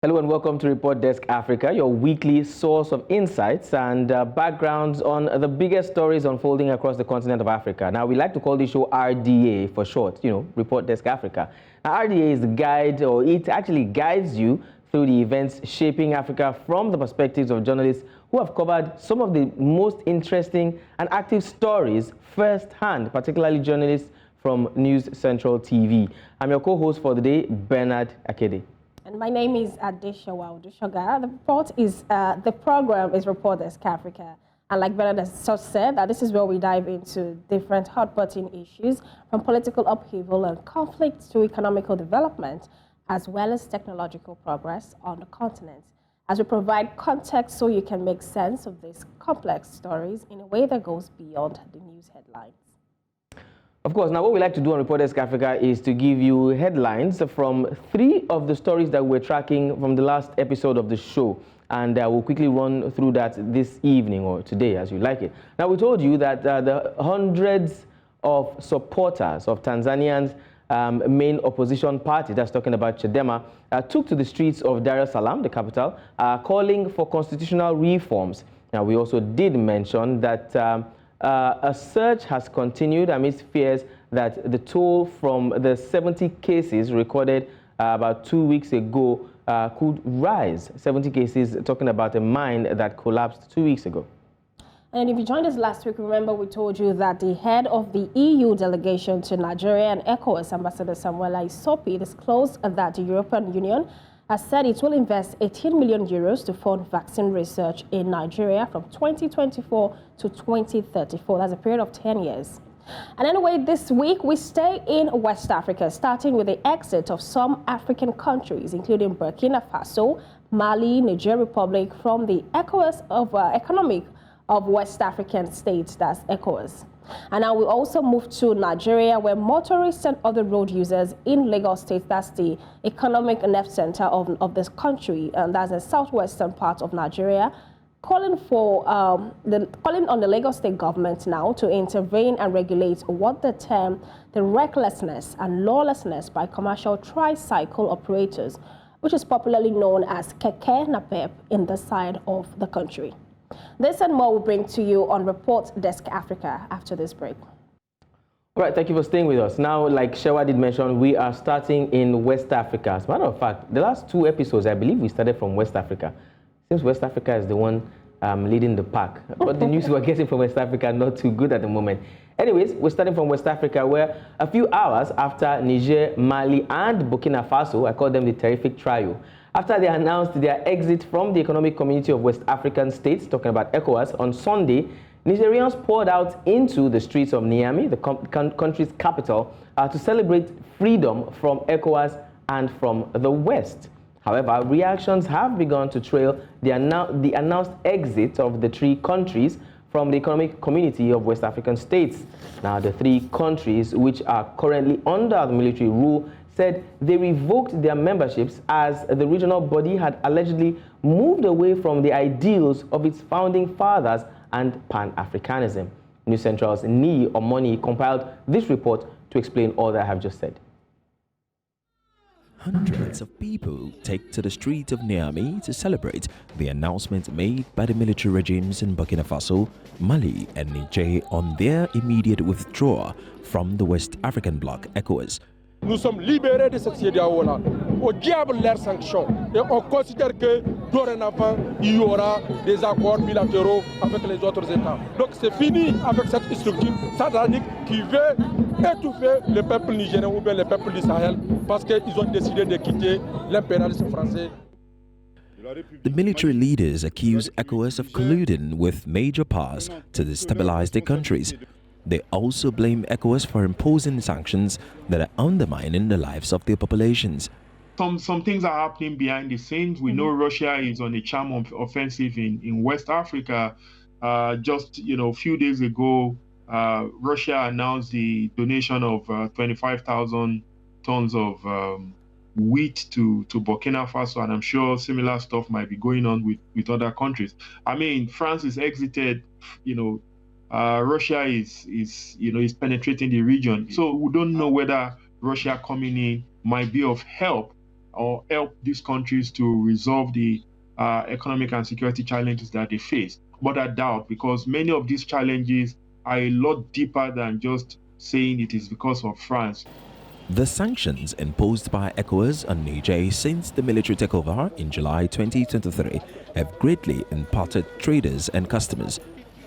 Hello and welcome to Report Desk Africa, your weekly source of insights and backgrounds on the biggest stories unfolding across the continent of Africa. Now, we like to call this show RDA for short, Report Desk Africa. Now, RDA is the guide, or it actually guides you through the events shaping Africa from the perspectives of journalists who have covered some of the most interesting and active stories firsthand, particularly journalists from News Central TV. I'm your co-host for the day, Bernard Akede. And my name is Adeshawa Odushoga. The program is Report Desk Africa. And like Bernard has just said, that this is where we dive into different hot-button issues, from political upheaval and conflict to economical development, as well as technological progress on the continent, as we provide context so you can make sense of these complex stories in a way that goes beyond the news headlines. Of course, now what we like to do on Report Desk Africa is to give you headlines from 3 of the stories that we're tracking from the last episode of the show. And we'll quickly run through that this evening or today, as you like it. Now, we told you that the hundreds of supporters of Tanzania's main opposition party, that's talking about Chadema, took to the streets of Dar es Salaam, the capital, calling for constitutional reforms. Now, we also did mention that a search has continued amidst fears that the toll from the 70 cases recorded about 2 weeks ago could rise. 70 cases talking about a mine that collapsed 2 weeks ago. And if you joined us last week, remember we told you that the head of the EU delegation to Nigeria and ECOWAS, Ambassador Samuela Isopi, disclosed that the European Union has said it will invest 18 million euros to fund vaccine research in Nigeria from 2024 to 2034. That's a period of 10 years. And anyway, this week we stay in West Africa, starting with the exit of some African countries, including Burkina Faso, Mali, Niger Republic, from the ECOWAS of Economic of West African States, that's ECOWAS. And now we also move to Nigeria, where motorists and other road users in Lagos State, that's the economic nerve center of this country, and that's the southwestern part of Nigeria, calling on the Lagos State government now to intervene and regulate what they term the recklessness and lawlessness by commercial tricycle operators, which is popularly known as Keke NAPEP in this side of the country. This and more will bring to you on Report Desk Africa after this break. All right, thank you for staying with us. Now, like Shewa did mention, we are starting in West Africa. As a matter of fact, the last 2 episodes, I believe we started from West Africa. Since West Africa is the one leading the pack. But the news we're getting from West Africa not too good at the moment. Anyways, we're starting from West Africa, where a few hours after Niger, Mali, and Burkina Faso, I call them the terrific trio, after they announced their exit from the Economic Community of West African States, talking about ECOWAS, on Sunday, Nigerians poured out into the streets of Niamey, the country's capital, to celebrate freedom from ECOWAS and from the West. However, reactions have begun to trail the announced exit of the 3 countries from the Economic Community of West African States. Now, the 3 countries, which are currently under the military rule, said they revoked their memberships as the regional body had allegedly moved away from the ideals of its founding fathers and pan-Africanism. News Central's Ni Omoni compiled this report to explain all that I have just said. Hundreds of people take to the street of Niamey to celebrate the announcement made by the military regimes in Burkina Faso, Mali, and Niger on their immediate withdrawal from the West African bloc ECOWAS. Nous sommes libérés de cette CEDEAO-là. Au diable leurs sanctions. Et on considère que dorénavant, il y aura des accords bilatéraux avec les autres États. Donc c'est fini avec cette structure satanique qui veut étouffer le peuple nigérien ou bien le peuple du Sahel parce qu'ils ont décidé de quitter l'impérialisme français. The military leaders accuse ECOWAS of colluding with major powers to destabilize their countries. They also blame ECOWAS for imposing sanctions that are undermining the lives of their populations. Some things are happening behind the scenes. We know Russia is on a charm offensive in West Africa. Just a few days ago, Russia announced the donation of 25,000 tons of wheat to Burkina Faso, and I'm sure similar stuff might be going on with other countries. I mean, France is exited, Russia is penetrating the region. So we don't know whether Russia coming in might be of help or help these countries to resolve the economic and security challenges that they face. But I doubt, because many of these challenges are a lot deeper than just saying it is because of France. The sanctions imposed by ECOWAS on Niger since the military takeover in July 2023 have greatly impacted traders and customers.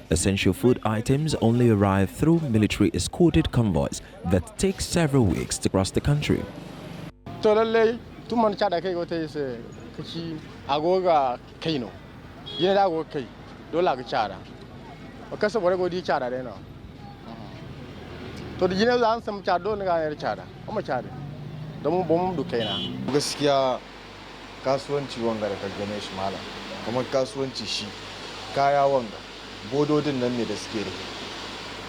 Essential food items only arrive through military escorted convoys that take several weeks to cross the country. To da jine za sam chado ne ga yar chada amma chada da mu bom du kaina gaskiya kasuwanci wanga da ka gane shi malam kamar kasuwanci shi kaya wanga bododin nan ne da suke rike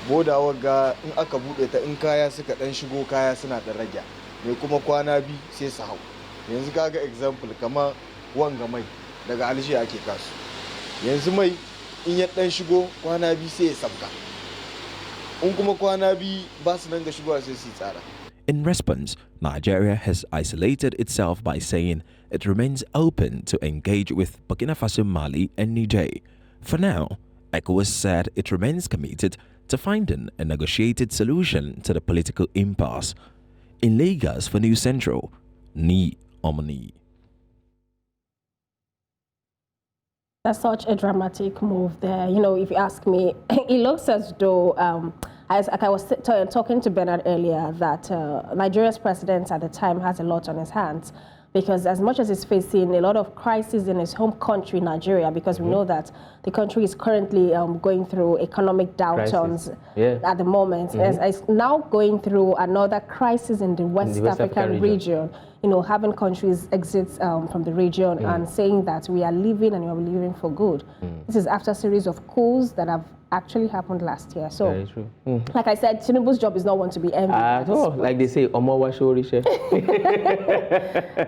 boda wanga in aka bude ta in kaya suka dan shigo kaya suna da rage me kuma kwana bi sai su hau yanzu kaga example kamar wanga mai daga Algeria ake kasu yanzu mai in ya dan shigo kwana bi sai ya sabka. In response, Nigeria has isolated itself by saying it remains open to engage with Burkina Faso, Mali, and Niger. For now, ECOWAS said it remains committed to finding a negotiated solution to the political impasse. In Lagos for News Central, Ni Omni. That's such a dramatic move there. You know, if you ask me, it looks as though, as I was talking to Bernard earlier, that Nigeria's president at the time has a lot on his hands, because as much as he's facing a lot of crises in his home country, Nigeria, because we know that the country is currently going through economic downturns at the moment, it's now going through another crisis in the West African region. You know, having countries exit from the region and saying that we are leaving and we are leaving for good. This is after a series of coups that have actually happened last year. So, very true. Like I said, Tinubu's job is not one to be envied. At all. Like they say, Omowa Shorishe.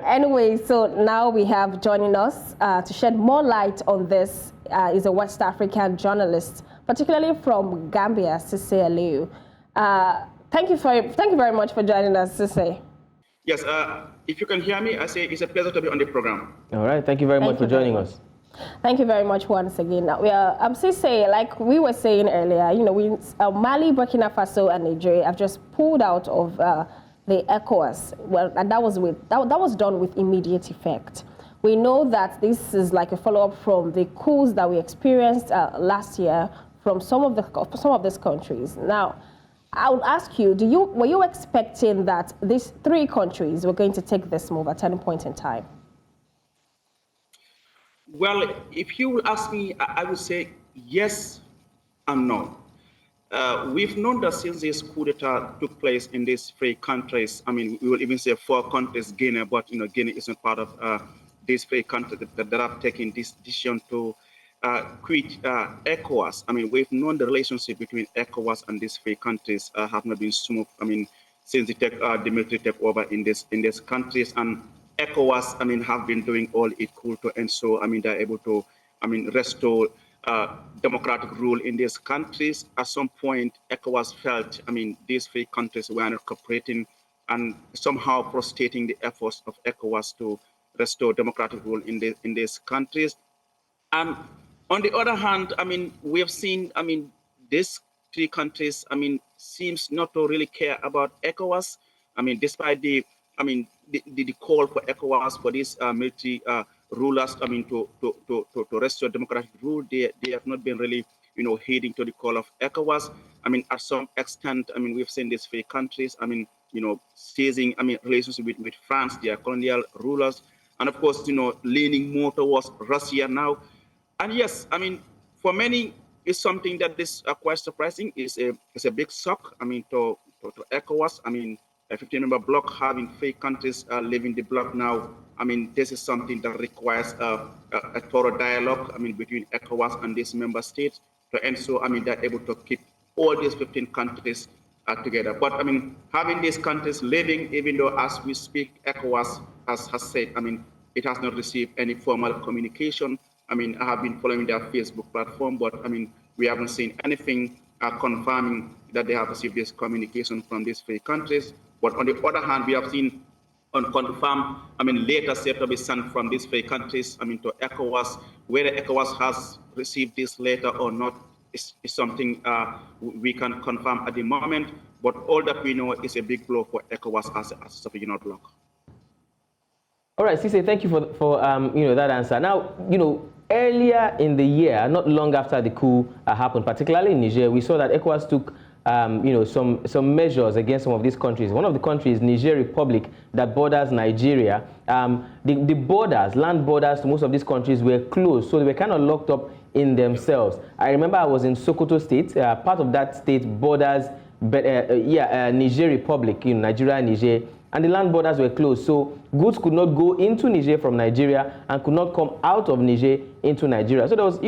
Anyway, so now we have joining us to shed more light on this is a West African journalist, particularly from Gambia, Sise Aliu. Thank you very much for joining us, Sise. Yes, if you can hear me, I say it's a pleasure to be on the program. All right, thank you very much for joining us. Thank you very much once again. Now, I'm still saying, like we were saying earlier, you know, Mali, Burkina Faso, and Nigeria have just pulled out of the ECOWAS. Well, and that was done with immediate effect. We know that this is like a follow-up from the coups that we experienced last year from some of these countries. Now, I would ask you, were you expecting that these three countries were going to take this move at any point in time? Well, if you will ask me, I would say yes and no. We've known that since this coup d'etat took place in these three countries, I mean, we will even say four countries, Guinea, but you know, Guinea isn't part of these three countries that have taken this decision to quit ECOWAS. I mean, we've known the relationship between ECOWAS and these three countries have not been smooth. I mean, since the military takeover in these countries, and ECOWAS, I mean, have been doing all it could to ensure, I mean, they're able to, I mean, restore democratic rule in these countries. At some point, ECOWAS felt, I mean, these three countries were not cooperating and somehow frustrating the efforts of ECOWAS to restore democratic rule in these countries. And on the other hand, I mean, we have seen, I mean, these three countries, I mean, seems not to really care about ECOWAS. I mean, despite the call for ECOWAS for these military rulers, I mean, to restore democratic rule, they have not been really, you know, heeding to the call of ECOWAS. I mean, at some extent, I mean, we've seen these three countries, I mean, you know, seizing, I mean, relationship with France, their colonial rulers, and of course, you know, leaning more towards Russia now. And yes, I mean, for many, it's something that is quite surprising. It's a big shock, I mean, to ECOWAS. I mean, a 15-member bloc having three countries leaving the bloc now. I mean, this is something that requires a thorough dialogue, I mean, between ECOWAS and these member states to ensure, I mean, they're able to keep all these 15 countries together. But, I mean, having these countries leaving, even though as we speak, ECOWAS has said, I mean, it has not received any formal communication. I mean, I have been following their Facebook platform, but, I mean, we haven't seen anything confirming that they have received this communication from these three countries. But on the other hand, we have seen unconfirmed, later said to be sent from these three countries, to ECOWAS. Whether ECOWAS has received this letter or not is something we can confirm at the moment. But all that we know is a big blow for ECOWAS as a sub-regional bloc. All right, Cisse, thank you for that answer. Now, earlier in the year, not long after the coup happened, particularly in Niger, we saw that ECOWAS took some measures against some of these countries. One of the countries, Niger Republic, that borders Nigeria, the borders, land borders to most of these countries were closed, so they were kind of locked up in themselves. I remember I was in Sokoto State. Part of that state borders, Niger Republic, Nigeria and Niger, and the land borders were closed. So goods could not go into Niger from Nigeria and could not come out of Niger into Nigeria. So there was,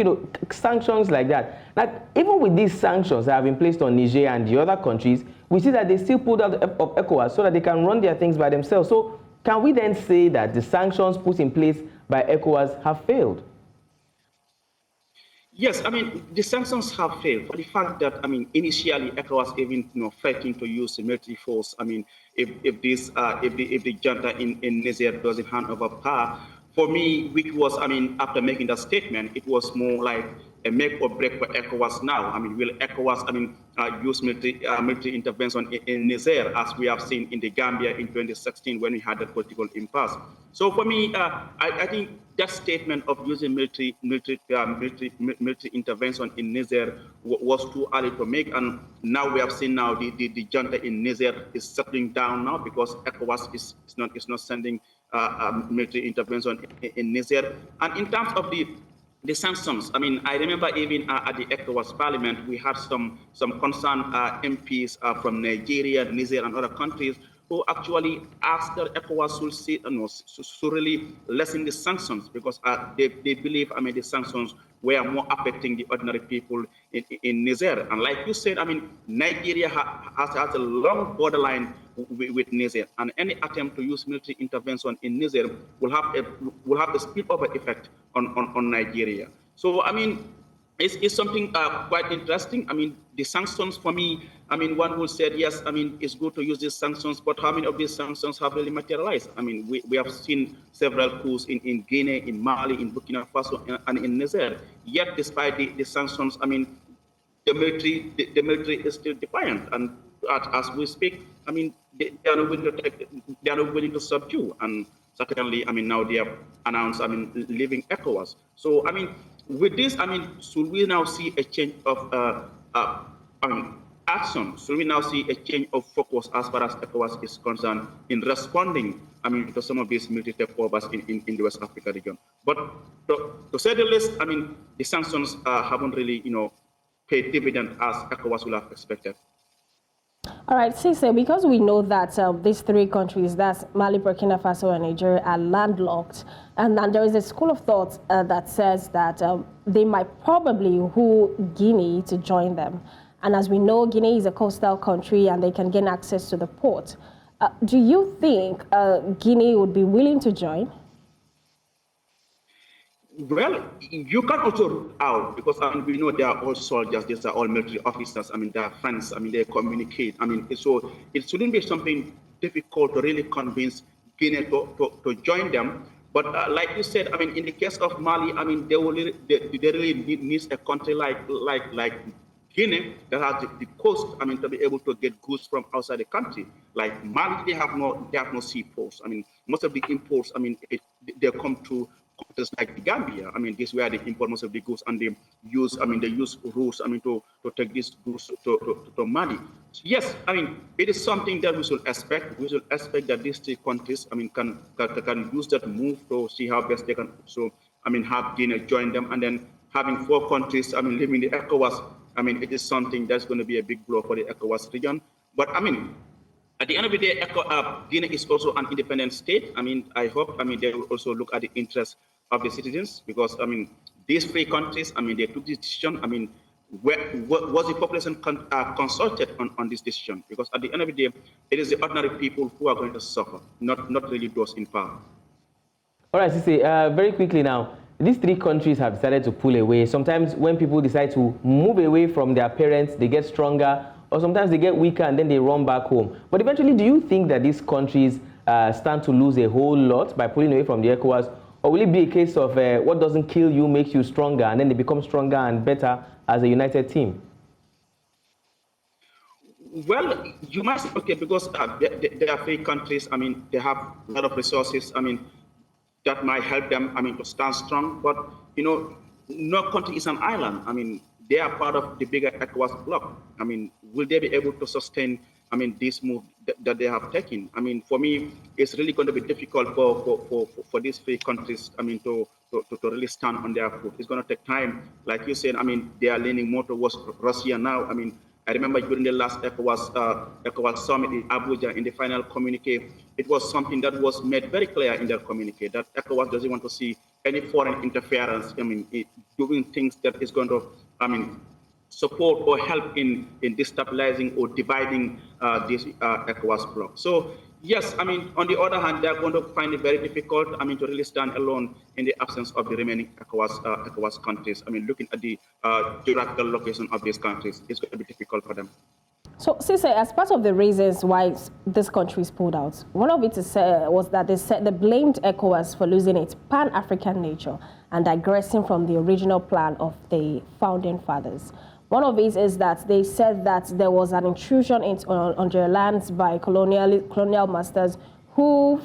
sanctions like that. Like, even with these sanctions that have been placed on Niger and the other countries, we see that they still pulled out of ECOWAS so that they can run their things by themselves. So can we then say that the sanctions put in place by ECOWAS have failed? Yes, the sanctions have failed for the fact that, initially ECOWAS even, threatened to use the military force. If the junta in Niger doesn't hand over power, for me, which was, after making that statement, it was more like a make or break for ECOWAS now. Will ECOWAS, use military intervention in Niger, as we have seen in the Gambia in 2016 when we had that political impasse. So for me, I think that statement of using military intervention in Niger was too early to make, and now we have seen now the junta in Niger is settling down now because ECOWAS is not sending military intervention in Niger. And in terms of the sanctions, I remember even at the ECOWAS Parliament, we had some concerned MPs from Nigeria, Niger, and other countries who actually asked that ECOWAS should really lessen the sanctions because they believe, the sanctions were more affecting the ordinary people in Niger. And like you said, Nigeria has a long borderline with Niger, and any attempt to use military intervention in Niger will have a spillover effect on Nigeria. So, it's something quite interesting. The sanctions for me, one who said, yes, it's good to use these sanctions, but how many of these sanctions have really materialized? we have seen several coups in Guinea, in Mali, in Burkina Faso, and in Niger. Yet, despite the sanctions, the military is still defiant. And as we speak, they are not willing to subdue. And certainly, now they have announced, leaving ECOWAS. So, with this, should we now see a change of action? Should we now see a change of focus as far as ECOWAS is concerned in responding, to some of these military takeovers in the West Africa region? But to say the least, the sanctions haven't really, paid dividend as ECOWAS would have expected. All right, Cisse, because we know that these three countries, that's Mali, Burkina Faso, and Nigeria, are landlocked, and there is a school of thought that says that they might probably woo Guinea to join them. And as we know, Guinea is a coastal country and they can gain access to the port. Do you think Guinea would be willing to join? Well, you can also rule out, because we know they are all soldiers, these are all military officers, they are friends, they communicate. So it shouldn't be something difficult to really convince Guinea to join them. But like you said, in the case of Mali, they really need a country like Guinea that has the coast, to be able to get goods from outside the country. Like Mali, they have no seaports. Most of the imports, they come to countries like the Gambia. This is where they import most of the goods, and they use routes, to take these goods to Mali. So yes, it is something that we should expect. We should expect that these three countries, can use that move to see how best they can. So, have Guinea join them, and then having four countries, leaving the ECOWAS. It is something that's going to be a big blow for the ECOWAS region. But at the end of the day, Guinea is also an independent state. I hope, they will also look at the interests of the citizens, because, these three countries, they took this decision. Was the population consulted on this decision? Because at the end of the day, it is the ordinary people who are going to suffer, not really those in power. All right, Cisse, very quickly now. These three countries have decided to pull away. Sometimes when people decide to move away from their parents, they get stronger, or sometimes they get weaker and then they run back home. But eventually, do you think that these countries stand to lose a whole lot by pulling away from the ECOWAS? Or will it be a case of what doesn't kill you makes you stronger, and then they become stronger and better as a united team? Well, you might say, okay, because they are free countries. I mean, they have a lot of resources. I mean, that might help them, I mean, to stand strong. But, you know, no country is an island. I mean, they are part of the bigger ECOWAS bloc. I mean, will they be able to sustain, I mean, this move that they have taken? I mean, for me, it's really going to be difficult for these three countries, I mean, to really stand on their foot. It's going to take time. Like you said, I mean, they are leaning more towards Russia now. I mean, I remember during the last ECOWAS summit in Abuja, in the final communique, it was something that was made very clear in their communique that ECOWAS doesn't want to see any foreign interference, I mean, doing things that is going to, I mean, support or help in destabilizing or dividing this ECOWAS bloc. So yes, I mean, on the other hand, they're going to find it very difficult, I mean, to really stand alone in the absence of the remaining ECOWAS countries. I mean, looking at the geographical location of these countries, it's going to be difficult for them. So, Sise, as part of the reasons why this countries pulled out, one of it was that they blamed ECOWAS for losing its pan-African nature and digressing from the original plan of the founding fathers. One of it is that they said that there was an intrusion on their lands by colonial masters who,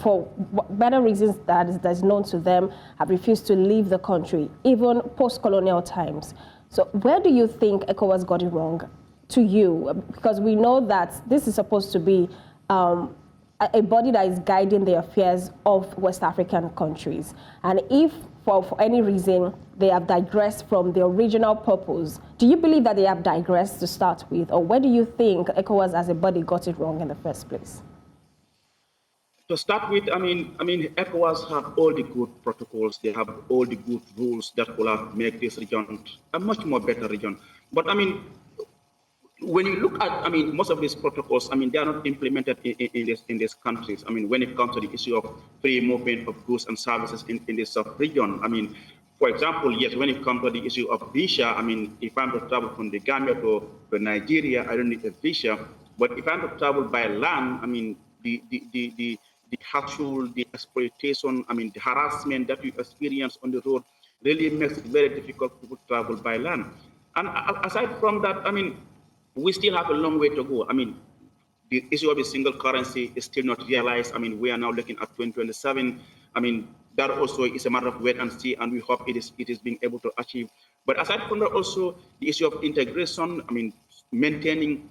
for better reasons that is known to them, have refused to leave the country, even post-colonial times. So where do you think ECOWAS got it wrong to you? Because we know that this is supposed to be a body that is guiding the affairs of West African countries. And if for any reason they have digressed from the original purpose, do you believe that they have digressed to start with? Or where do you think ECOWAS as a body got it wrong in the first place? To start with, I mean, ECOWAS have all the good protocols. They have all the good rules that will have make this region a much more better region. But I mean, when you look at, I mean, most of these protocols, I mean, they are not implemented in these countries. I mean, when it comes to the issue of free movement of goods and services in this sub-region, I mean, for example, yes, when it comes to the issue of visa, I mean, if I'm to travel from the Gambia to Nigeria, I don't need a visa. But if I'm to travel by land, I mean, the hassle, the exploitation, I mean, the harassment that you experience on the road really makes it very difficult to travel by land. And aside from that, I mean, we still have a long way to go. I mean, the issue of a single currency is still not realized. I mean, we are now looking at 2027. I mean, that also is a matter of wait and see, and we hope it is being able to achieve. But aside from that, also the issue of integration, I mean, maintaining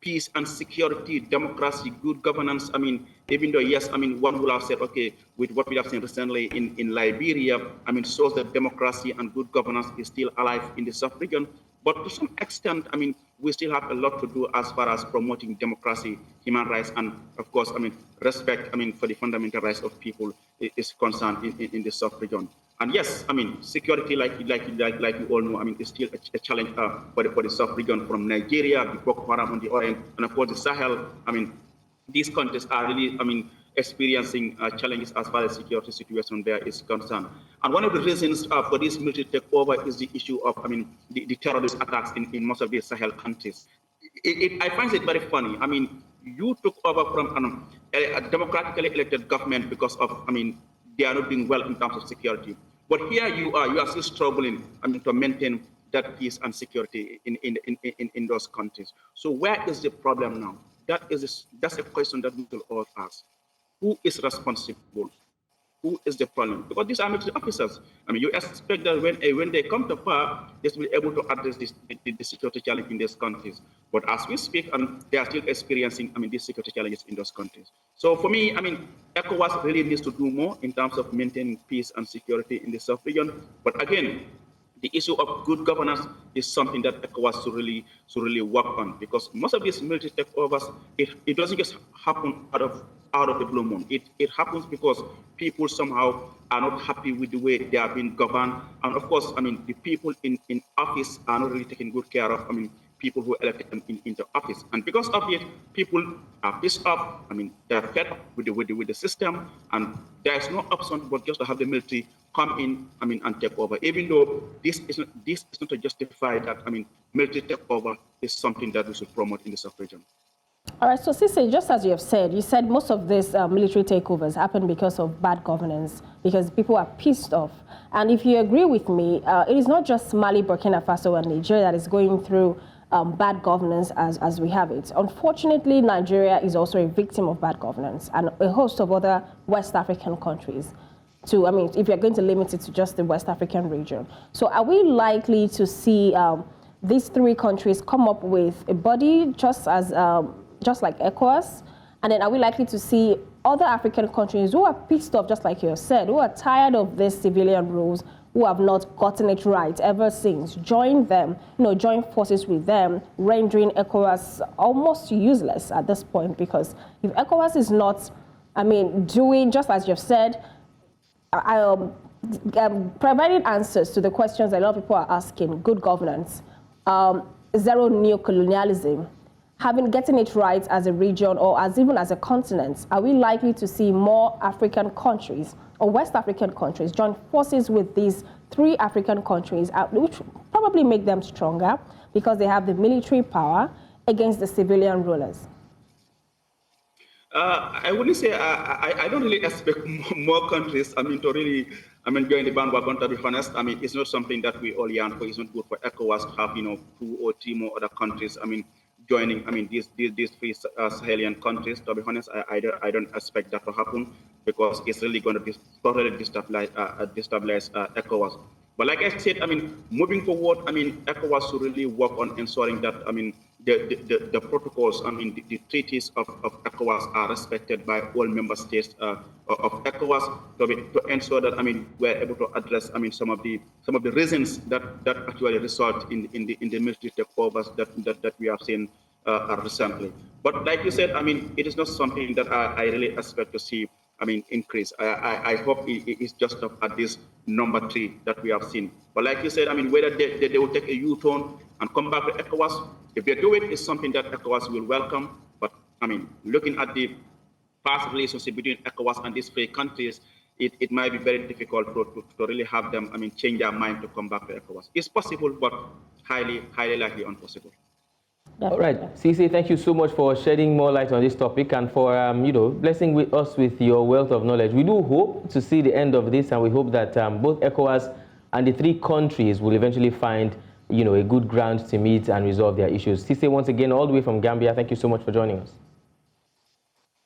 peace and security, democracy, good governance. I mean, even though, yes, I mean, one will have said, okay, with what we have seen recently in Liberia, I mean, shows that democracy and good governance is still alive in the sub-region. But to some extent, I mean, we still have a lot to do as far as promoting democracy, human rights, and of course, I mean, respect, I mean, for the fundamental rights of people is concerned in the sub-region. And yes, I mean, security, like you all know, I mean, is still a challenge for the sub-region, from Nigeria, the Boko Haram on the other end, and of course the Sahel. I mean, these countries are really, I mean, experiencing challenges as far as security situation there is concerned. And one of the reasons for this military takeover is the issue of, I mean, the terrorist attacks in most of the Sahel countries. I find it very funny. I mean, you took over from a democratically elected government because of, I mean, they are not doing well in terms of security. But here you are still struggling, I mean, to maintain that peace and security in those countries. So where is the problem now? That's a question that we will all ask. Who is responsible? Who is the problem? Because these are military officers. I mean, you expect that when they come to power, they will be able to address the security challenge in these countries. But as we speak, they are still experiencing, I mean, these security challenges in those countries. So for me, I mean, ECOWAS really needs to do more in terms of maintaining peace and security in the South region. But again, the issue of good governance is something that ECOWAS should really work on, because most of these military takeovers, it doesn't just happen out of the blue moon. It happens because people somehow are not happy with the way they are being governed. And of course, I mean, the people in office are not really taking good care of, I mean, people who elected them into office. And because of it, people are pissed off. I mean, they're fed up with the system, and there is no option but just to have the military come in, I mean, and take over. Even though this is not to justify that, I mean, military takeover is something that we should promote in the sub-region. All right, so Sisi, just as you have said, you said most of these military takeovers happen because of bad governance, because people are pissed off. And if you agree with me, it is not just Mali, Burkina Faso, and Niger that is going through bad governance as we have it. Unfortunately, Nigeria is also a victim of bad governance, and a host of other West African countries. I mean, if you're going to limit it to just the West African region. So are we likely to see these three countries come up with a body just like ECOWAS? And then are we likely to see other African countries who are pissed off, just like you said, who are tired of these civilian rules, who have not gotten it right ever since, join them, join forces with them, rendering ECOWAS almost useless at this point? Because if ECOWAS is not, doing, just as you've said, providing answers to the questions that a lot of people are asking, good governance, zero neocolonialism, getting it right as a region or even as a continent, are we likely to see more African countries or West African countries join forces with these three African countries, which probably make them stronger because they have the military power against the civilian rulers? I wouldn't say, I don't really expect more countries, to really, join the bandwagon, to be honest. It's not something that we all yearn for. It's not good for ECOWAS to have, 2 or 3 more other countries, joining, these three Sahelian countries. To be honest, I don't expect that to happen because it's really going to totally destabilize ECOWAS. But like I said, moving forward, ECOWAS should really work on ensuring that, the protocols, the treaties of ECOWAS are respected by all member states of ECOWAS to ensure that, we're able to address, some of the reasons that actually result in the military takeovers that we have seen recently. But like you said, it is not something that I really expect to see, increase. I hope it is just at this number 3 that we have seen. But like you said, whether they will take a U-turn and come back to ECOWAS, if they do it, it's something that ECOWAS will welcome. But looking at the past relationship between ECOWAS and these 3 countries, it might be very difficult to really have them, change their mind to come back to ECOWAS. It's possible, but highly likely impossible. All right, Cece, thank you so much for shedding more light on this topic and for blessing us with your wealth of knowledge. We do hope to see the end of this, and we hope that both ECOWAS and the 3 countries will eventually find a good ground to meet and resolve their issues. Cece, once again, all the way from Gambia, thank you so much for joining us.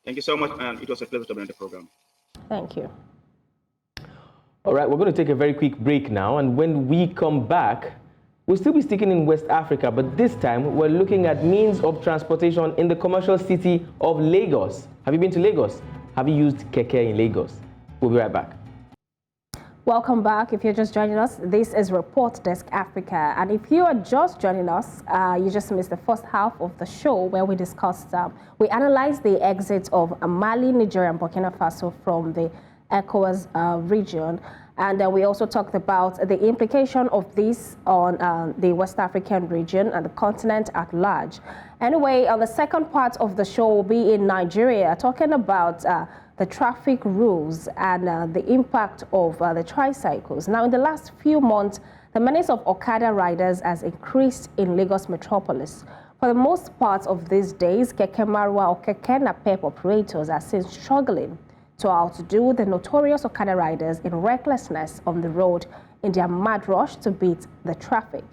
Thank you so much, and it was a pleasure to be on the program. Thank you. All right, we're going to take a very quick break now, and when we come back, we'll still be sticking in West Africa, but this time we're looking at means of transportation in the commercial city of Lagos. Have you been to Lagos? Have you used Keke in Lagos? We'll be right back. Welcome back. If you're just joining us, this is Report Desk Africa. And if you are just joining us, you just missed the first half of the show where we discussed, we analyzed the exit of Mali, Niger, and Burkina Faso from the ECOWAS region. And we also talked about the implication of this on the West African region and the continent at large. Anyway, on the second part of the show, will be in Nigeria, talking about the traffic rules and the impact of the tricycles. Now, in the last few months, the menace of Okada riders has increased in Lagos metropolis. For the most part of these days, Keke Marwa or Keke NAPEP operators are seen struggling to outdo the notorious Okada riders in recklessness on the road in their mad rush to beat the traffic,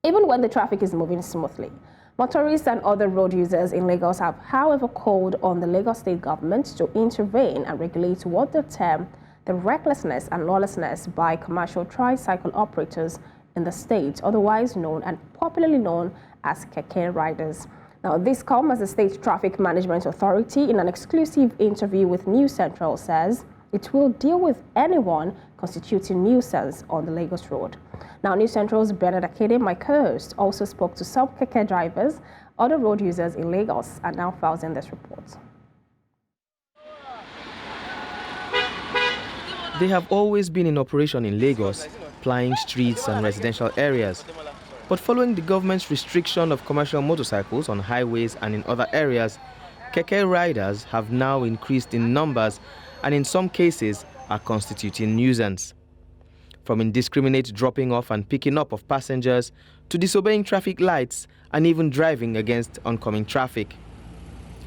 even when the traffic is moving smoothly. Motorists and other road users in Lagos have, however, called on the Lagos state government to intervene and regulate what they term the recklessness and lawlessness by commercial tricycle operators in the state, otherwise known and popularly known as Keke riders. Now, this comes as the State Traffic Management Authority, in an exclusive interview with News Central, says it will deal with anyone constituting nuisance on the Lagos road. Now, News Central's Bernard Akede, my co-host, also spoke to some Keke drivers, other road users in Lagos, and now files in this report. They have always been in operation in Lagos, plying streets and residential areas. But following the government's restriction of commercial motorcycles on highways and in other areas, Keke riders have now increased in numbers and in some cases are constituting nuisance. From indiscriminate dropping off and picking up of passengers to disobeying traffic lights and even driving against oncoming traffic.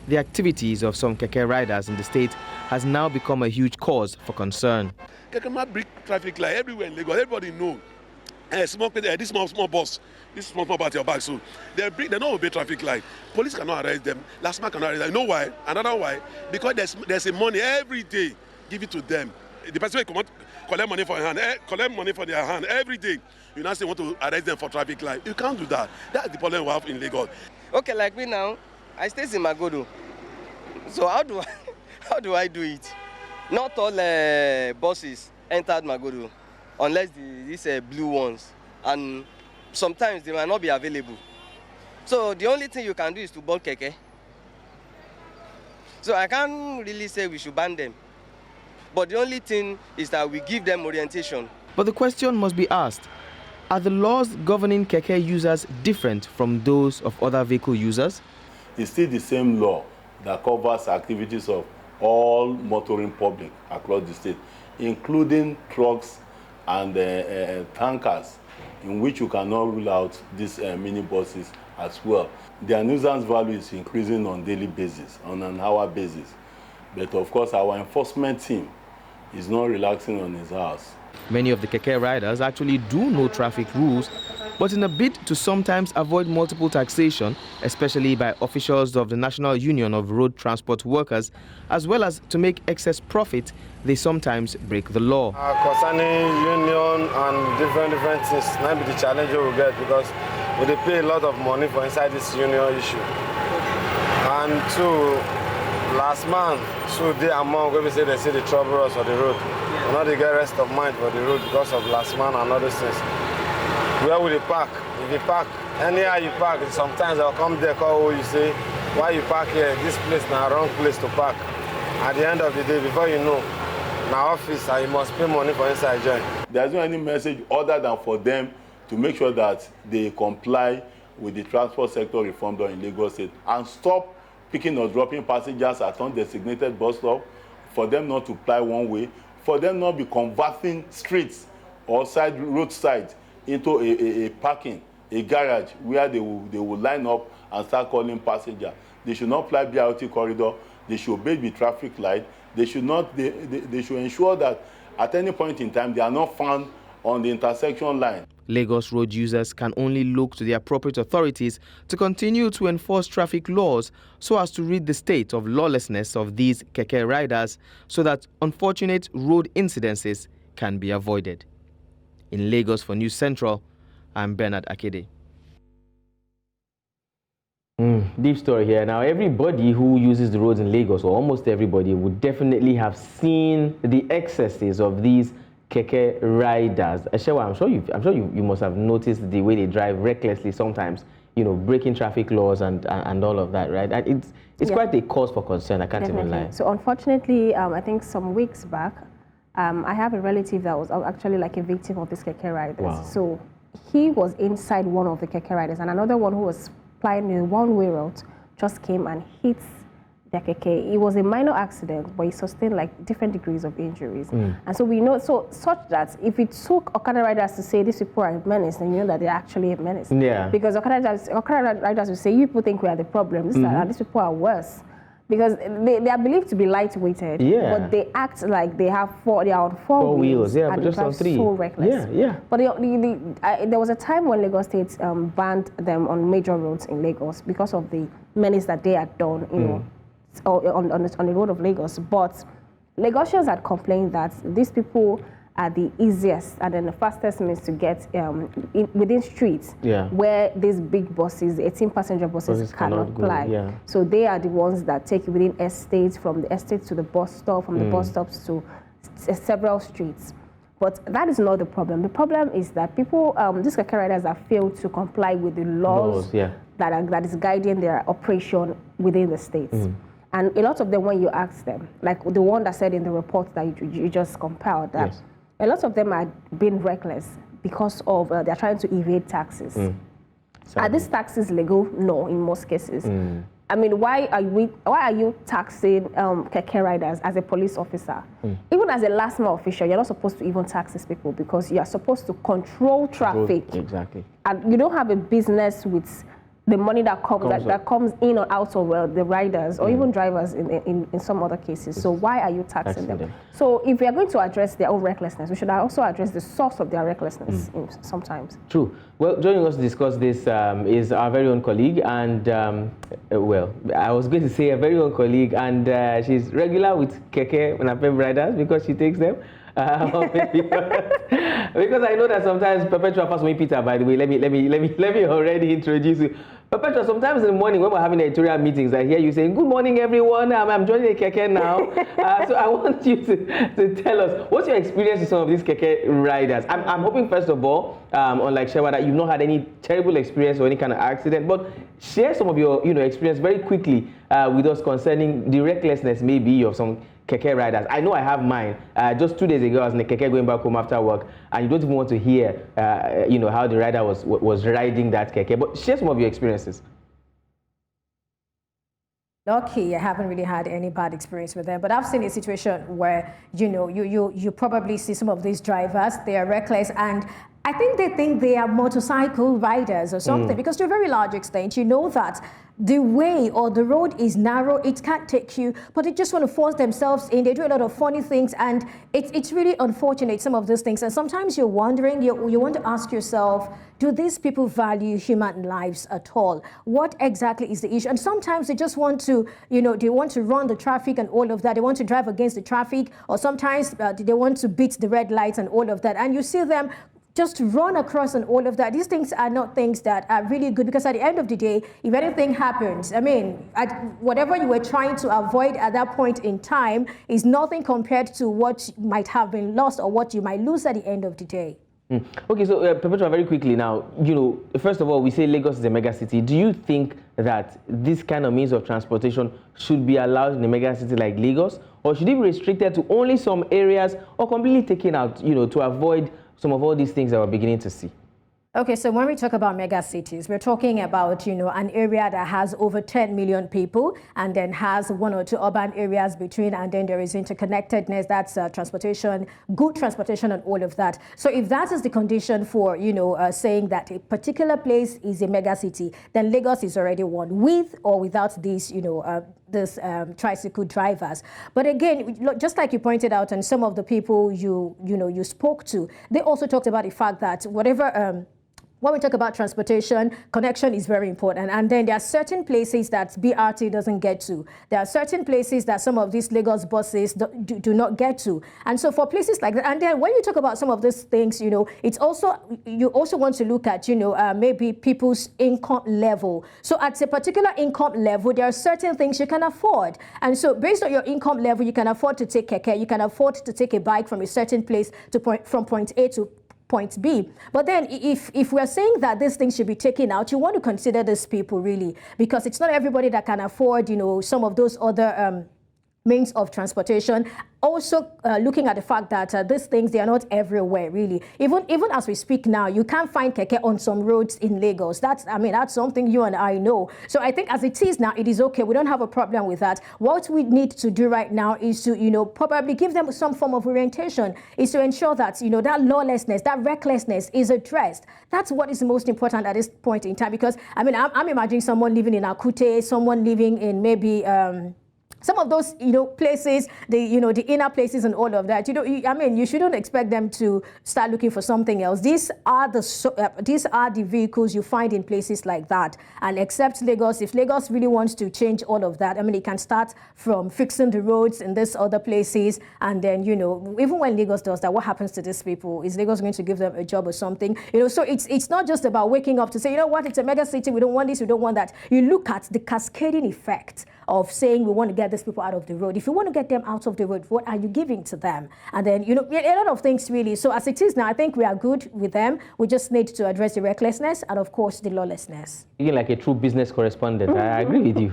the activities of some Keke riders in the state has now become a huge cause for concern. Keke might break traffic light everywhere in Lagos. Everybody know. This small bus, this small at your back, so they don't obey traffic light. Police cannot arrest them. Last man cannot arrest them. You know why? Another why? Because there's a money every day. Give it to them. The person will come out, collect money for your hand, collect money for their hand every day. You now say want to arrest them for traffic light. You can't do that. That's the problem we have in Lagos. Okay, like me now, I stay in Magodo. So how do I do it? Not all buses entered Magodo, unless these blue ones, and sometimes they might not be available. So the only thing you can do is to board Keke. So I can't really say we should ban them. But the only thing is that we give them orientation. But the question must be asked, are the laws governing Keke users different from those of other vehicle users? It's still the same law that covers activities of all motoring public across the state, including trucks and tankers, in which you cannot rule out these minibuses as well. Their nuisance value is increasing on a daily basis, on an hour basis. But of course, our enforcement team is not relaxing on his house. Many of the Keke riders actually do know traffic rules, but in a bid to sometimes avoid multiple taxation, especially by officials of the National Union of Road Transport Workers, as well as to make excess profit, they sometimes break the law. Concerning union and different things, might be the challenge we will get because we pay a lot of money for inside this union issue. And two, last month, so they among when we say they see the trouble us on the road. And now they get rest of mind for the road because of last month and other things. Where will they park? If they park, anyhow you park, sometimes they'll come there, call you say, why you park here? This place now wrong place to park. At the end of the day, before you know, now office and you must pay money for inside join. There's no any message other than for them to make sure that they comply with the transport sector reform done in Lagos State and stop picking or dropping passengers at undesignated bus stop, for them not to ply one way, for them not be converting streets or roadside into a parking, a garage where they will line up and start calling passengers. They should not ply BRT corridor. They should obey the traffic light. They should ensure that at any point in time they are not found on the intersection line. Lagos road users can only look to the appropriate authorities to continue to enforce traffic laws so as to rid the state of lawlessness of these Keke riders so that unfortunate road incidences can be avoided. In Lagos for News Central, I'm Bernard Akede. Deep story here. Now, everybody who uses the roads in Lagos, or almost everybody, would definitely have seen the excesses of these Keke riders. Shewa, I'm sure you must have noticed the way they drive recklessly sometimes, you know, breaking traffic laws and all of that, right? And it's quite a cause for concern, I can't even lie. So unfortunately, I think some weeks back, I have a relative that was actually like a victim of this Keke riders. Wow. So he was inside one of the Keke riders, and another one who was flying in a one-way route just came and hit the Keke. It was a minor accident, but he sustained like different degrees of injuries. And so we know, such that if it took Okada riders to say these people are a menace, then you know that they're actually a menace. Yeah. Because Okada riders will say, you people think we are the problem, these people are worse. Because they are believed to be lightweighted, but they act like they are on four wheels. Yeah, and but just on three. So reckless. But there was a time when Lagos State banned them on major roads in Lagos because of the menace that they had done, you know, on the road of Lagos. But Lagosians had complained that these people are the easiest and then the fastest means to get within streets where these big buses, 18-passenger buses cannot fly. So they are the ones that take you within estates, from the estates to the bus stop, from the bus stops to several streets. But that is not the problem. The problem is that people, these Keke riders have failed to comply with the laws that is guiding their operation within the states. And a lot of them, when you ask them, like the one that said in the report that you just compiled, that a lot of them are being reckless because of they're trying to evade taxes. Are these taxes legal? No, in most cases. I mean, why are you taxing Keke riders as a police officer? Even as a last mile official, you're not supposed to even tax these people because you are supposed to control traffic. Exactly. And you don't have a business with the money that comes in or out of the riders or even drivers in some other cases. So why are you taxing them? So if we are going to address their own recklessness, we should also address the source of their recklessness sometimes. True. Well, joining us to discuss this is our very own colleague and, well, I was going to say a very own colleague, and she's regular with Keke NAPEP riders because she takes them. Because I know that sometimes Perpetua first meet Peter. By the way, let me already introduce you. Perpetua, sometimes in the morning when we're having editorial meetings, I hear you saying, "Good morning, everyone. I'm joining the Keke now." So I want you to tell us what's your experience with some of these Keke riders. I'm hoping first of all, unlike Shewa, that you've not had any terrible experience or any kind of accident, but share some of your experience very quickly with us concerning the recklessness maybe of some Keke riders. I know I have mine. Just 2 days ago, I was in the Keke going back home after work, and you don't even want to hear, how the rider was riding that Keke. But share some of your experiences. Lucky, I haven't really had any bad experience with them, but I've seen a situation where, you probably see some of these drivers, they are reckless, and I think they are motorcycle riders or something, because to a very large extent, you know that the way or the road is narrow, it can't take you, but they just want to force themselves in. They do a lot of funny things, and it's really unfortunate, some of those things. And sometimes you're wondering, you want to ask yourself, do these people value human lives at all? What exactly is the issue? And sometimes they just want to, they want to run the traffic and all of that. They want to drive against the traffic, or sometimes they want to beat the red lights and all of that. And you see them just run across and all of that. These things are not things that are really good, because at the end of the day, if anything happens, whatever you were trying to avoid at that point in time is nothing compared to what might have been lost or what you might lose at the end of the day. Okay, so Perpetua, very quickly now, first of all, we say Lagos is a mega city. Do you think that this kind of means of transportation should be allowed in a mega city like Lagos, or should it be restricted to only some areas, or completely taken out, to avoid some of all these things that we're beginning to see? Okay, so when we talk about mega cities, we're talking about, an area that has over 10 million people and then has 1 or 2 urban areas between, and then there is interconnectedness, that's transportation, good transportation and all of that. So if that is the condition for, saying that a particular place is a mega city, then Lagos is already one, with or without these, this tricycle drivers. But again, just like you pointed out, and some of the people you spoke to, they also talked about the fact that whatever when we talk about transportation, connection is very important. And then there are certain places that BRT doesn't get to. There are certain places that some of these Lagos buses do not get to. And so for places like that, and then when you talk about some of these things, it's also, you also want to look at, maybe people's income level. So at a particular income level, there are certain things you can afford. And so based on your income level, you can afford to take Keke, you can afford to take a bike from a certain place from point A to point B. But then if we're saying that these things should be taken out, you want to consider these people really, because it's not everybody that can afford, some of those other means of transportation. Also looking at the fact that these things, they are not everywhere really. Even as we speak now, you can't find Keke on some roads in Lagos. That's something you and I know. So I think as it is now, it is okay. We don't have a problem with that. What we need to do right now is to, probably give them some form of orientation, is to ensure that, that lawlessness, that recklessness is addressed. That's what is most important at this point in time, because I'm imagining someone living in Akute, someone living in maybe some of those, places, the inner places and all of that. You shouldn't expect them to start looking for something else. These are the vehicles you find in places like that. And except Lagos, if Lagos really wants to change all of that, it can start from fixing the roads in these other places. And then, even when Lagos does that, what happens to these people? Is Lagos going to give them a job or something? So it's not just about waking up to say, it's a mega city, we don't want this, we don't want that. You look at the cascading effect of saying we want to get these people out of the road. If you want to get them out of the road, what are you giving to them? And then, a lot of things really. So as it is now, I think we are good with them. We just need to address the recklessness and, of course, the lawlessness. You're like a true business correspondent. I agree with you.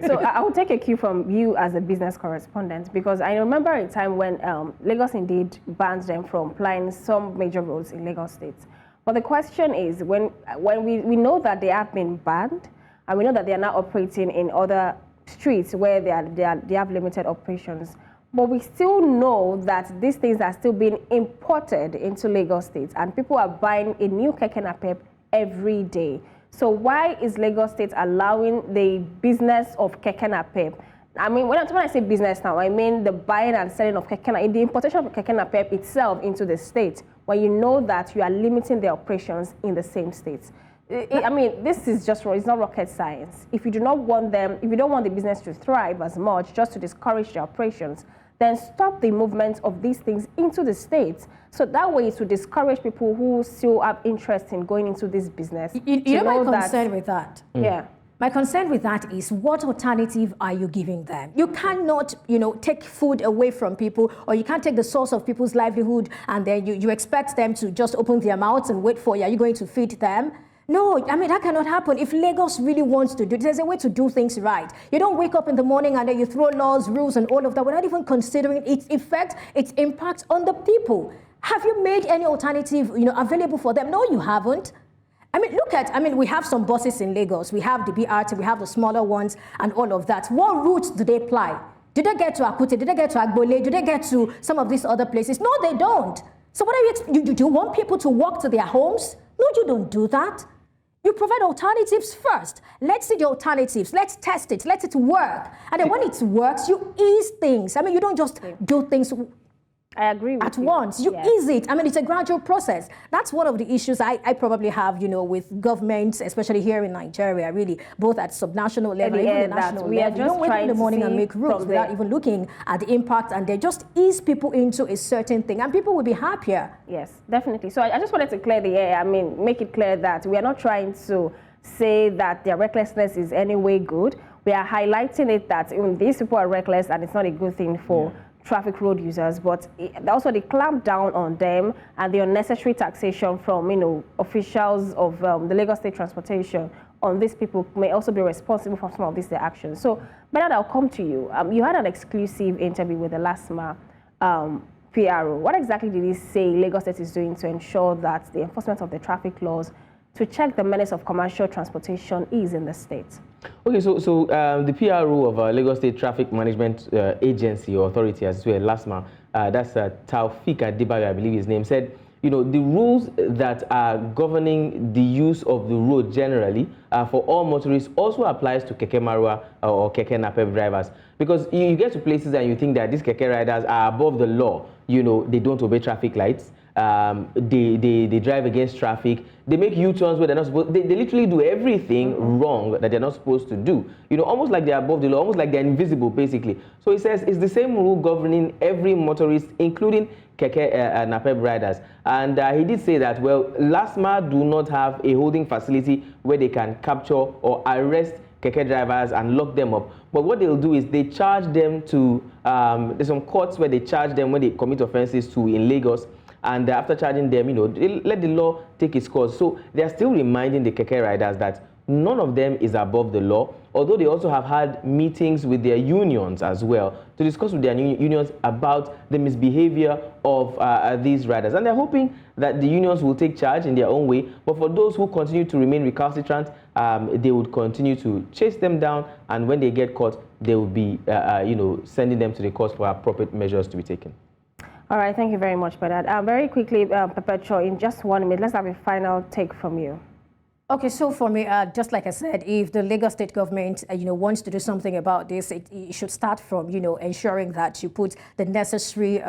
So I will take a cue from you as a business correspondent, because I remember a time when Lagos indeed banned them from plying some major roads in Lagos State. But the question is, when we know that they have been banned, and we know that they are now operating in other streets where they have limited operations, but we still know that these things are still being imported into Lagos State, and people are buying a new Keke NAPEP every day. So why is Lagos State allowing the business of Keke NAPEP? I mean, when I say business now, I mean the buying and selling of Keke NAPEP, the importation of Keke NAPEP itself into the state, when you know that you are limiting their operations in the same states. I mean, this is just, it's not rocket science. If you do not want them, if you don't want the business to thrive as much, just to discourage their operations, then stop the movement of these things into the states. So that way it will discourage people who still have interest in going into this business. You know my concern with that? Yeah. My concern with that is, what alternative are you giving them? You cannot, take food away from people, or you can't take the source of people's livelihood and then you expect them to just open their mouths and wait for you. Are you going to feed them? No, I mean, that cannot happen. If Lagos really wants to do it, there's a way to do things right. You don't wake up in the morning and then you throw laws, rules, and all of that without even considering its effect, its impact on the people. Have you made any alternative, available for them? No, you haven't. I mean, we have some buses in Lagos. We have the BRT, we have the smaller ones, and all of that. What routes do they ply? Do they get to Akute? Do they get to Agbole? Do they get to some of these other places? No, they don't. So what are you, do you want people to walk to their homes? No, you don't do that. You provide alternatives first. Let's see the alternatives. Let's test it. Let it work. And then when it works, you ease things. I mean, you don't just do things I agree with at once. You ease it. I mean, it's a gradual process. That's one of the issues I probably have, with governments, especially here in Nigeria, really, both at subnational level, even the national level. You don't wake up in the morning and make rules without even looking at the impact, and they just ease people into a certain thing, and people will be happier. Yes, definitely. So I just wanted to clear the air. I mean, make it clear that we are not trying to say that their recklessness is any way good. We are highlighting it that these people are reckless and it's not a good thing for traffic road users, but also the clamp down on them and the unnecessary taxation from officials of the Lagos State Transportation on these people may also be responsible for some of these actions. So, Bernard, I'll come to you. You had an exclusive interview with the LASMA PRO. What exactly did he say Lagos State is doing to ensure that the enforcement of the traffic laws to check the menace of commercial transportation is in the state? Okay, so the PRO of Lagos State Traffic Management Agency or Authority, as well, LASMA, that's Taufik Adibayo, I believe his name, said, the rules that are governing the use of the road generally for all motorists also applies to Keke Marwa or Keke NAPEP drivers. Because you get to places and you think that these Keke riders are above the law. They don't obey traffic lights. They drive against traffic. They make U-turns where they're not supposed. They literally do everything wrong that they're not supposed to do. Almost like they're above the law, almost like they're invisible, basically. So he says it's the same rule governing every motorist, including Keke NAPEP riders. And he did say that, well, LASMA do not have a holding facility where they can capture or arrest Keke drivers and lock them up. But what they'll do is they charge them to, there's some courts where they charge them when they commit offenses to in Lagos. And after charging them, they let the law take its course. So they're still reminding the Keke riders that none of them is above the law, although they also have had meetings with their unions as well to discuss with their unions about the misbehavior of these riders. And they're hoping that the unions will take charge in their own way. But for those who continue to remain recalcitrant, they would continue to chase them down. And when they get caught, they will be, sending them to the courts for appropriate measures to be taken. All right, thank you very much for that. Very quickly, Perpetual, in just 1 minute, let's have a final take from you. Okay, so for me, just like I said, if the Lagos State government, wants to do something about this, it should start from, ensuring that you put the necessary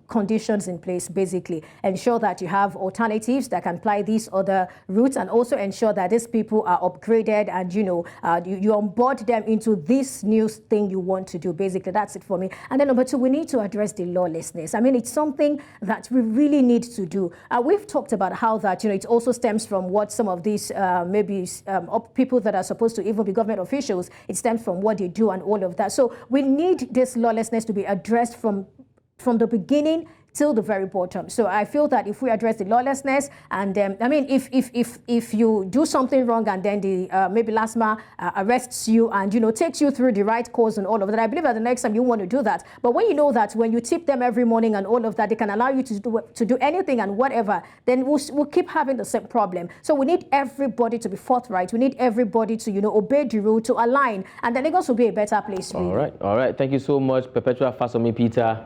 conditions in place, basically. Ensure that you have alternatives that can apply these other routes, and also ensure that these people are upgraded and, you onboard them into this new thing you want to do. Basically, that's it for me. And then number two, we need to address the lawlessness. I mean, it's something that we really need to do. We've talked about how that, it also stems from what some of these people that are supposed to even be government officials, it stems from what they do and all of that. So we need this lawlessness to be addressed from the beginning till the very bottom. So I feel that if we address the lawlessness, and if you do something wrong and then the maybe LASMA arrests you and takes you through the right course and all of that, I believe that the next time you want to do that. But when you know that when you tip them every morning and all of that, they can allow you to do anything and whatever, then we'll keep having the same problem. So we need everybody to be forthright. We need everybody to obey the rule, to align, and then Lagos will be a better place. Really. All right. Thank you so much, Perpetua Fasomi Peter.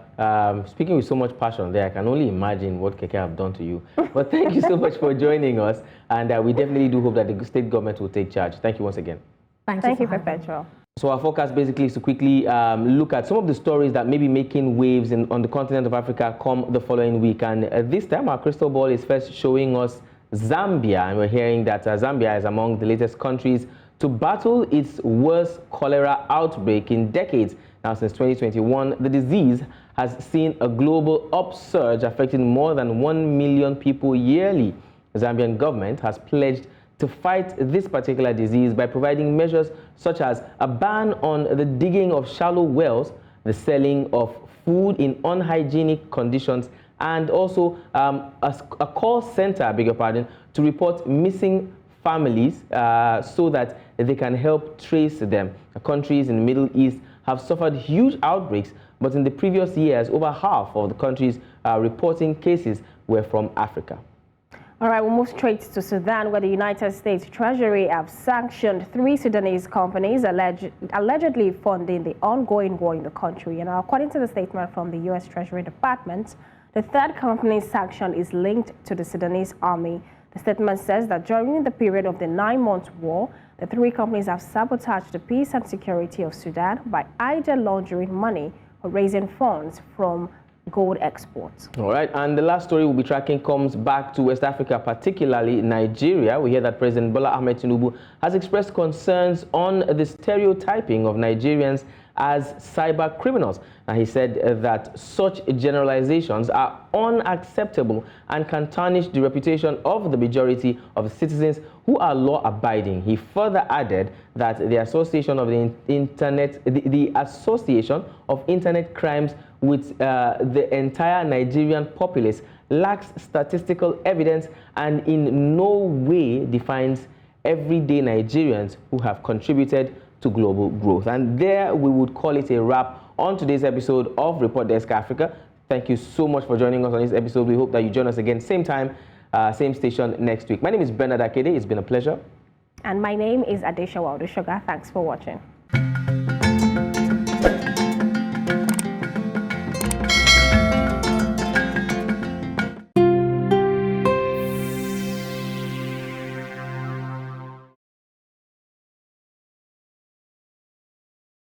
Speaking with so much passion. passion there. I can only imagine what Keke have done to you. But thank you so much for joining us, and we definitely do hope that the state government will take charge. Thank you once again. Thank you, Perpetual. So our forecast basically is to quickly look at some of the stories that may be making waves on the continent of Africa come the following week. And this time our crystal ball is first showing us Zambia. And we're hearing that Zambia is among the latest countries to battle its worst cholera outbreak in decades. Now, since 2021, the disease has seen a global upsurge affecting more than 1 million people yearly. The Zambian government has pledged to fight this particular disease by providing measures such as a ban on the digging of shallow wells, the selling of food in unhygienic conditions, and also a call center, I beg your pardon, to report missing families so that they can help trace them. The countries in the Middle East have suffered huge outbreaks, but in the previous years, over half of the countries reporting cases were from Africa. All right, we'll move straight to Sudan, where the United States Treasury have sanctioned 3 Sudanese companies allegedly funding the ongoing war in the country. And according to the statement from the U.S. Treasury Department, the third company's sanction is linked to the Sudanese army. The statement says that during the period of the 9-month war, the 3 companies have sabotaged the peace and security of Sudan by either laundering money or raising funds from gold exports. All right, and the last story we'll be tracking comes back to West Africa, particularly Nigeria. We hear that President Bola Ahmed Tinubu has expressed concerns on the stereotyping of Nigerians as cyber criminals. And he said that such generalizations are unacceptable and can tarnish the reputation of the majority of citizens who are law-abiding. He further added that the Association of the Association of Internet Crimes with the entire Nigerian populace lacks statistical evidence and in no way defines everyday Nigerians who have contributed to global growth. And there we would call it a wrap on today's episode of Report Desk Africa. Thank you so much for joining us on this episode. We hope that you join us again, same time, same station next week. My name is Bernard Akede. It's been a pleasure. And my name is Adesha Waldushoga. Thanks for watching.